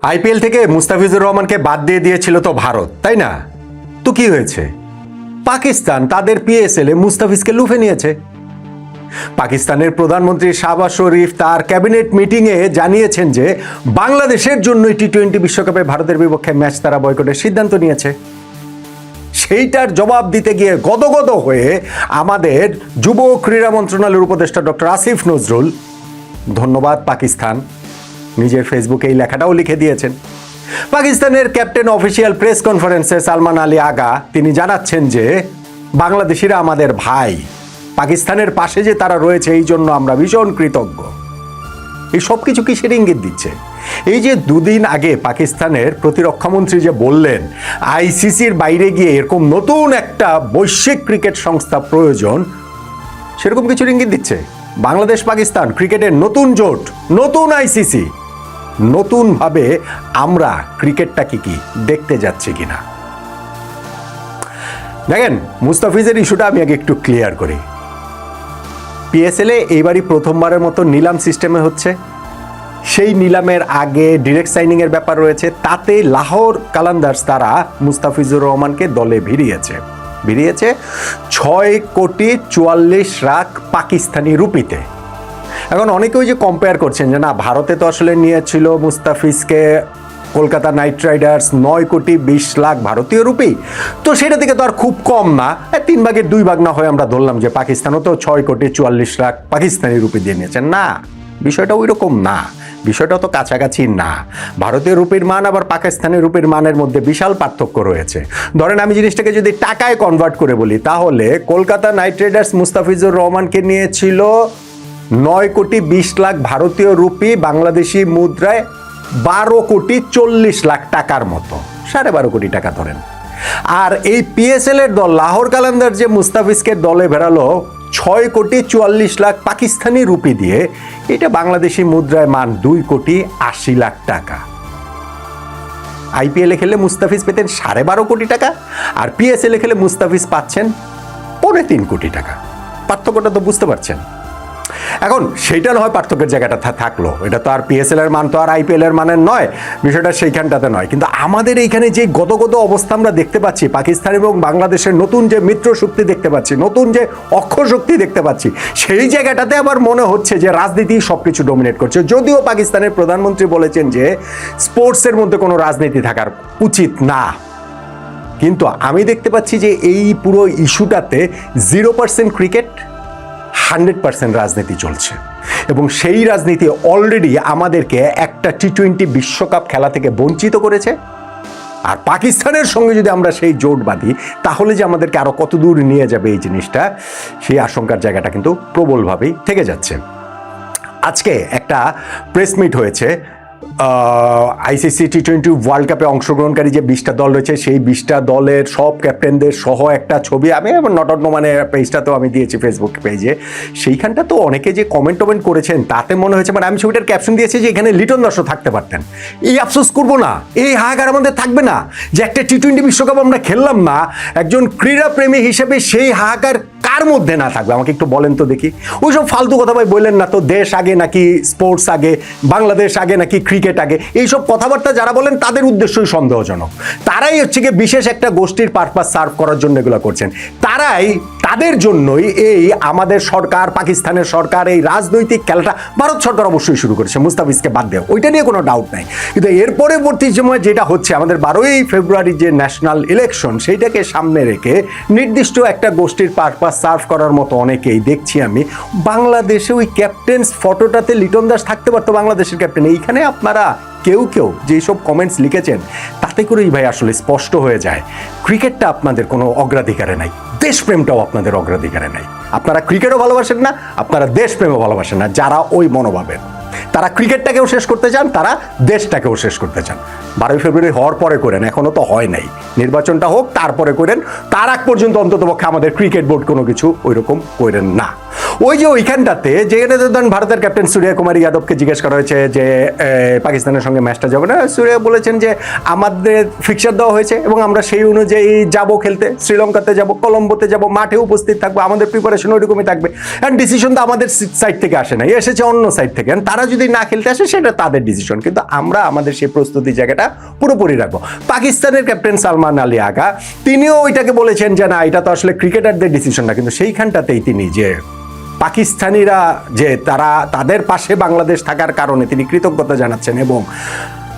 IPL থেকে মুস্তাফিজুর রহমানকে বাদ দিয়ে দিয়েছিল তো ভারত, তাই না? তো কি হয়েছে? পাকিস্তান তাদের পিএসএল-এ মুস্তাফিজকে লুফে নিয়েছে। পাকিস্তানের প্রধানমন্ত্রী শাহবাজ শরীফ তার ক্যাবিনেট মিটিংয়ে জানিয়েছেন যে বাংলাদেশের জন্য টি-20 বিশ্বকাপে ভারতের বিপক্ষে ম্যাচ তারা বয়কটের সিদ্ধান্ত নিয়েছে। সেইটার জবাব দিতে গিয়ে গদগদ হয়ে আমাদের যুব ক্রীড়া মন্ত্রণালয়ের উপদেষ্টা ডক্টর আসিফ নজরুল, ধন্যবাদ পাকিস্তান, নিজের ফেসবুকে এই লেখাটাও লিখে দিয়েছেন। পাকিস্তানের ক্যাপ্টেন অফিসিয়াল প্রেস কনফারেন্সে সালমান আলী আগা তিনি জানাচ্ছেন যে বাংলাদেশিরা আমাদের ভাই, পাকিস্তানের পাশে যে তারা রয়েছে এই জন্য আমরা ভীষণ কৃতজ্ঞ। এই সব কিছু কিসের ইঙ্গিত দিচ্ছে? এই যে দুদিন আগে পাকিস্তানের প্রতিরক্ষামন্ত্রী যে বললেন আইসিসির বাইরে গিয়ে এরকম নতুন একটা বৈশ্বিক ক্রিকেট সংস্থা প্রয়োজন, সেরকম কিছু ইঙ্গিত দিচ্ছে। বাংলাদেশ পাকিস্তান ক্রিকেটের নতুন জোট, নতুন আইসিসি, নতুনভাবে আমরা ক্রিকেটটাকে কি দেখতে যাচ্ছি কিনা। দেখেন, মুস্তাফিজের ইস্যুটা আমি আগে একটু ক্লিয়ার করি। পিএসএল-এ এইবারই প্রথমবারের মতো নিলাম সিস্টেমে হচ্ছে। সেই নিলামের আগে ডিরেক্ট সাইনিংয়ের ব্যাপার রয়েছে। তাতে লাহোর কালান্দার্স তারা মুস্তাফিজুর রহমানকে দলে ভিড়িয়েছে 6,44,00,000 পাকিস্তানি রুপিতে। এখন অনেকে ওই যে কম্পেয়ার করছেন যে না, ভারতে তো আসলে নিয়েছিল মুস্তাফিজকে কলকাতা নাইট রাইডার্স 9,20,00,000 ভারতীয় রুপি, তো সেটা থেকে তো আর খুব কম না, 3 ভাগের 2 ভাগ না হয়ে আমরা ধরলাম যে পাকিস্তানও তো 6,44,00,000 পাকিস্তানি রুপি দিয়ে নিয়েছেন। না, বিষয়টা ওই রকম না, বিষয়টা তো কাছাকাছি না। ভারতীয় রুপির মান আবার পাকিস্তানের রুপির মানের মধ্যে বিশাল পার্থক্য রয়েছে। ধরেন আমি জিনিসটাকে যদি টাকায় কনভার্ট করে বলি, তাহলে কলকাতা নাইট রাইডার্স মুস্তাফিজুর রহমানকে নিয়েছিল 9,20,00,000 ভারতীয় রুপি, বাংলাদেশি মুদ্রায় 12,40,00,000 টাকার মতো, 12.5 কোটি টাকা ধরেন। আর এই পিএসএল এর দল লাহোর কালান্দার যে মুস্তাফিজকে দলে ভেড়ালো 6,44,00,000 পাকিস্তানি রুপি দিয়ে, এটা বাংলাদেশি মুদ্রায় মান 2,80,00,000 টাকা। আইপিএল এ খেলে মুস্তাফিজ পেতেন 12.5 কোটি টাকা, আর পিএসএল এ খেলে মুস্তাফিজ পাচ্ছেন 3.25 কোটি টাকা। পার্থক্যটা তো বুঝতে পারছেন। এখন সেইটা নয় পার্থক্যের জায়গাটা থাকলো, এটা তো আর পিএসএল এর মান তো আর আইপিএল এর মানের নয়, বিষয়টা সেইখানটাতে নয়। কিন্তু আমাদের এইখানে যে গদগদ অবস্থা আমরা দেখতে পাচ্ছি, পাকিস্তান এবং বাংলাদেশের নতুন যে মিত্র শক্তি দেখতে পাচ্ছি, নতুন যে অক্ষ শক্তি দেখতে পাচ্ছি, সেই জায়গাটাতে আবার মনে হচ্ছে যে রাজনীতি সবকিছু ডমিনেট করছে। যদিও পাকিস্তানের প্রধানমন্ত্রী বলেছেন যে স্পোর্টসের মধ্যে কোনো রাজনীতি থাকার উচিত না, কিন্তু আমি দেখতে পাচ্ছি যে এই পুরো ইস্যুটাতে 0% ক্রিকেট, 100% রাজনীতি চলছে। এবং সেই রাজনীতি অলরেডি আমাদেরকে একটা টি-20 বিশ্বকাপ খেলা থেকে বঞ্চিত করেছে। আর পাকিস্তানের সঙ্গে যদি আমরা সেই জোট বাঁধি, তাহলে যে আমাদেরকে আরো কত দূর নিয়ে যাবে এই জিনিসটা, সেই আশঙ্কার জায়গাটা কিন্তু প্রবলভাবেই থেকে যাচ্ছে। আজকে একটা প্রেস মিট হয়েছে আইসিসি টি-20 ওয়ার্ল্ড কাপে অংশগ্রহণকারী যে 20টা দল রয়েছে, সেই 20টা দলের সব ক্যাপ্টেনদের সহ একটা ছবি আমি নট মানে পেজটাতেও আমি দিয়েছি ফেসবুক পেজে। সেইখানটা তো অনেকে যে কমেন্ট করেছেন, তাতে মনে হয়েছে মানে আমি ছবিটার ক্যাপশন দিয়েছি যে এখানে লিটন দাসও থাকতে পারতেন। এই আফসোস করবো না, এই হাহাকার আমাদের থাকবে না যে একটা টি-20 বিশ্বকাপ আমরা খেললাম না। একজন ক্রীড়াপ্রেমী হিসেবে সেই হাহাকার কার মধ্যে না থাকবে আমাকে একটু বলেন তো দেখি। ওইসব ফালতু কথা ভাই বললেন না তো, দেশ আগে নাকি স্পোর্টস আগে, বাংলাদেশ আগে নাকি ক্রিকেট আগে, এইসব কথাবার্তা যারা বলেন তাদের উদ্দেশ্যই সন্দেহজনক। তারাই হচ্ছে গিয়ে বিশেষ একটা গোষ্ঠীর পারপাস সার্ভ করার জন্য এগুলো করছেন। তাদের জন্যই এই আমাদের সরকার, পাকিস্তানের সরকার এই রাজনৈতিক খেলাটা ভারত সরকার অবশ্যই শুরু করেছে মুস্তাফিজকে বাদ দেওয়া, ওইটা নিয়ে কোনো ডাউট নাই। কিন্তু এর পরবর্তী সময় যেটা হচ্ছে, আমাদের 12ই ফেব্রুয়ারি যে ন্যাশনাল ইলেকশন, সেইটাকে সামনে রেখে নির্দিষ্ট একটা গোষ্ঠীর পারপাস সার্ভ করার মতো অনেকেই দেখছি আমি। বাংলাদেশে ওই ক্যাপ্টেন্স ফটোটাতে লিটন দাস থাকতে পারতো, বাংলাদেশের ক্যাপ্টেন। এইখানে আপনারা কেউ যেসব কমেন্টস লিখেছেন, তাতে করেই ভাই আসলে স্পষ্ট হয়ে যায় ক্রিকেটটা আপনাদের কোনো অগ্রাধিকারে নাই, দেশপ্রেমটাও আপনাদের অগ্রাধিকারে নাই। আপনারা ক্রিকেটও ভালোবাসেন না, আপনারা দেশপ্রেমও ভালোবাসেন না। যারা ওই মনোভাবের, তারা ক্রিকেটটাকেও শেষ করতে চান, তারা দেশটাকেও শেষ করতে চান। 12ই ফেব্রুয়ারি হওয়ার পরে করেন, এখনো তো হয় নাই, নির্বাচনটা হোক তারপরে করেন। তার আগ পর্যন্ত অন্ততপক্ষে আমাদের ক্রিকেট বোর্ড কোনো কিছু ওইরকম করেন না। ওই যে ওইখানটাতে যেখানে ধরেন ভারতের ক্যাপ্টেন সূর্য কুমার যাদবকে জিজ্ঞেস করা হয়েছে যে পাকিস্তানের সঙ্গে ম্যাচটা যাবে না, সূর্য বলেছেন যে আমাদের ফিক্সার দেওয়া হয়েছে এবং আমরা সেই অনুযায়ী যাব খেলতে, শ্রীলঙ্কাতে যাব, কলম্বোতে যাব, মাঠে উপস্থিত থাকবো, আমাদের প্রিপারেশন ওইরকমই থাকবে। অ্যান্ড ডিসিশন তো আমাদের সাইড থেকে আসে না, এসেছে অন্য সাইড থেকে। তারা যদি না খেলতে আসে সেটা তাদের ডিসিশন, কিন্তু আমরা আমাদের সেই প্রস্তুতি জায়গাটা পুরোপুরি রাখবো। পাকিস্তানের ক্যাপ্টেন সালমান আলী আগা তিনিও ওইটাকে বলেছেন যে না, এটা তো আসলে ক্রিকেটারদের ডিসিশন না, কিন্তু সেইখানটাতেই তিনি যে পাকিস্তানিরা যে তারা তাদের পাশে বাংলাদেশ থাকার কারণে তিনি কৃতজ্ঞতা জানাচ্ছেন এবং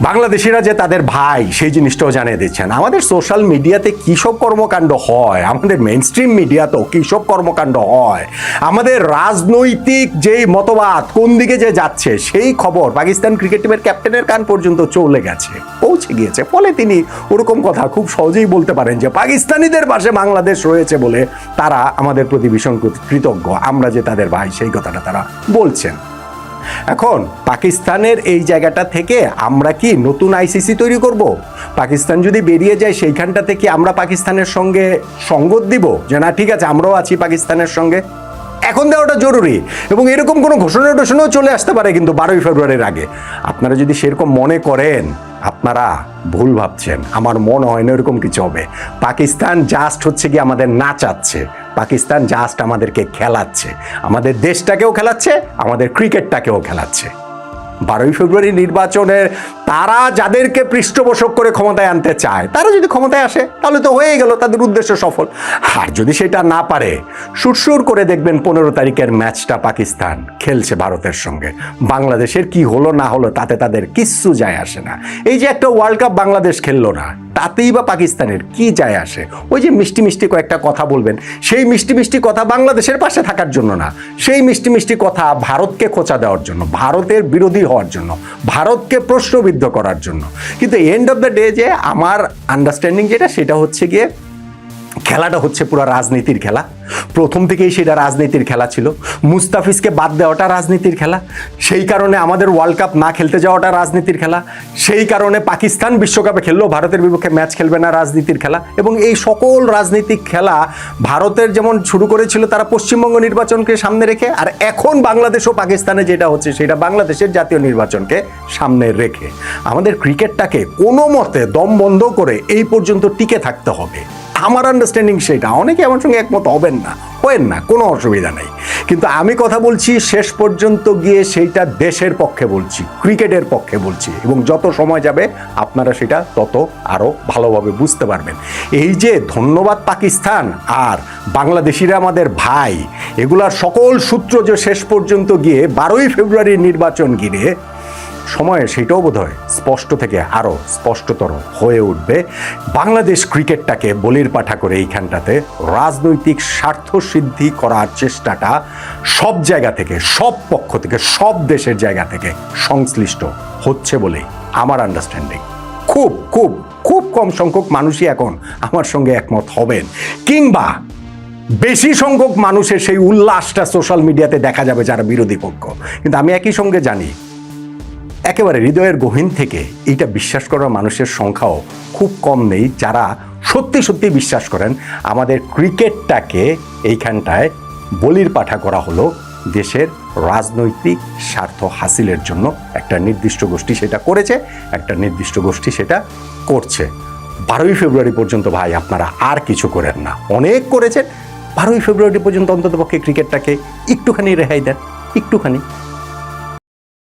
বাংলাদেশিরা যে তাদের ভাই সেই জিনিসটাও জানিয়ে দিচ্ছেন। আমাদের সোশ্যাল মিডিয়াতে কী সব কর্মকাণ্ড হয়, আমাদের মেইন স্ট্রিম মিডিয়াতেও কী সব কর্মকাণ্ড হয়, আমাদের রাজনৈতিক যেই মতবাদ কোন দিকে যে যাচ্ছে সেই খবর পাকিস্তান ক্রিকেট টিমের ক্যাপ্টেনের কান পর্যন্ত চলে গেছে, পৌঁছে গিয়েছে। ফলে তিনি ওরকম কথা খুব সহজেই বলতে পারেন যে পাকিস্তানিদের পাশে বাংলাদেশ রয়েছে বলে তারা আমাদের প্রতি ভীষণ কৃতজ্ঞ, আমরা যে তাদের ভাই সেই কথাটা তারা বলছেন। এখন পাকিস্তানের এই জায়গাটা থেকে আমরা কি নতুন আইসিসি তৈরি করব? পাকিস্তান যদি বেরিয়ে যায় সেইখানটা থেকে আমরা পাকিস্তানের সঙ্গে সঙ্গত দিব যে না ঠিক আছে আমরাও আছি পাকিস্তানের সঙ্গে? এখন দেওয়াটা জরুরি এবং এরকম কোনো ঘোষণাও চলে আসতে পারে কিন্তু 12ই ফেব্রুয়ারির আগে। আপনারা যদি সেরকম মনে করেন আপনারা ভুল ভাবছেন, আমার মনে হয় না এরকম কিছু হবে। পাকিস্তান জাস্ট হচ্ছে কি আমাদের নাচাচ্ছে, পাকিস্তান জাস্ট আমাদেরকে খেলাচ্ছে, আমাদের দেশটাকেও খেলাচ্ছে, আমাদের ক্রিকেটটাকেও খেলাচ্ছে। 12ই ফেব্রুয়ারি নির্বাচনের তারা যাদেরকে পৃষ্ঠপোষক করে ক্ষমতায় আনতে চায় তারা যদি ক্ষমতায় আসে তাহলে তো হয়ে গেল, তাদের উদ্দেশ্য সফল। আর যদি সেটা না পারে, সুরসুর করে দেখবেন 15 তারিখের ম্যাচটা পাকিস্তান খেলছে ভারতের সঙ্গে, বাংলাদেশের কি হলো না হলো তাতে তাদের কিচ্ছু যায় আসে না। এই যে একটা ওয়ার্ল্ড কাপ বাংলাদেশ খেললো না, তাতেই বা পাকিস্তানের কি যায় আসে? ওই যে মিষ্টি মিষ্টি কয়েকটা কথা বলবেন, সেই মিষ্টি মিষ্টি কথা বাংলাদেশের পাশে থাকার জন্য না, সেই মিষ্টি মিষ্টি কথা ভারতকে খোঁচা দেওয়ার জন্য, ভারতের বিরোধী হওয়ার জন্য, ভারতকে প্রশ্নবিদ্ধ করার জন্য। কিন্তু এন্ড অফ দ্য ডে যে আমার আন্ডারস্ট্যান্ডিং যেটা সেটা হচ্ছে গিয়ে খেলাটা হচ্ছে পুরো রাজনীতির খেলা। প্রথম থেকেই সেটা রাজনীতির খেলা ছিল। মুস্তাফিজকে বাদ দেওয়াটা রাজনীতির খেলা, সেই কারণে আমাদের ওয়ার্ল্ড কাপ না খেলতে যাওয়াটা রাজনীতির খেলা, সেই কারণে পাকিস্তান বিশ্বকাপে খেললেও ভারতের বিপক্ষে ম্যাচ খেলবে না রাজনীতির খেলা। এবং এই সকল রাজনৈতিক খেলা ভারতের যেমন শুরু করেছিল তারা পশ্চিমবঙ্গ নির্বাচনকে সামনে রেখে, আর এখন বাংলাদেশ ও পাকিস্তানে যেটা হচ্ছে সেটা বাংলাদেশের জাতীয় নির্বাচনকে সামনে রেখে আমাদের ক্রিকেটটাকে কোনো মতে দম বন্ধ করে এই পর্যন্ত টিকে থাকতে হবে। আমার আন্ডারস্ট্যান্ডিং সেটা। অনেকে আমার সঙ্গে একমত হবেন না, কোনো অসুবিধা নেই, কিন্তু আমি কথা বলছি শেষ পর্যন্ত গিয়ে সেইটা দেশের পক্ষে বলছি, ক্রিকেটের পক্ষে বলছি, এবং যত সময় যাবে আপনারা সেটা তত আরও ভালোভাবে বুঝতে পারবেন। এই যে ধন্যবাদ পাকিস্তান আর বাংলাদেশিরা আমাদের ভাই, এগুলার সকল সূত্র যে শেষ পর্যন্ত গিয়ে 12ই ফেব্রুয়ারির নির্বাচন ঘিরে সময়ে সেটাও বোধহয় স্পষ্ট থেকে আরও স্পষ্টতর হয়ে উঠবে। বাংলাদেশ ক্রিকেটটাকে বলির পাঠা করে এইখানটাতে রাজনৈতিক স্বার্থ সিদ্ধি করার চেষ্টাটা সব জায়গা থেকে, সব পক্ষ থেকে, সব দেশের জায়গা থেকে সংশ্লিষ্ট হচ্ছে বলেই আমার আন্ডারস্ট্যান্ডিং। খুব খুব খুব কম সংখ্যক মানুষই এখন আমার সঙ্গে একমত হবেন, কিংবা বেশি সংখ্যক মানুষের সেই উল্লাসটা সোশ্যাল মিডিয়াতে দেখা যাবে যারা বিরোধী পক্ষ। কিন্তু আমি একই সঙ্গে জানি একেবারে হৃদয়ের গহীন থেকে এইটা বিশ্বাস করার মানুষের সংখ্যাও খুব কম নেই যারা সত্যি সত্যি বিশ্বাস করেন আমাদের ক্রিকেটটাকে এইখানটায় বলির পাঠা করা হলো দেশের রাজনৈতিক স্বার্থ হাসিলের জন্য। একটা নির্দিষ্ট গোষ্ঠী সেটা করেছে, একটা নির্দিষ্ট গোষ্ঠী সেটা করছে। 12ই ফেব্রুয়ারি পর্যন্ত ভাই আপনারা আর কিছু করেন না, অনেক করেছেন। 12ই ফেব্রুয়ারি পর্যন্ত অন্ততপক্ষে ক্রিকেটটাকে একটুখানি রেহাই দেন, একটুখানি।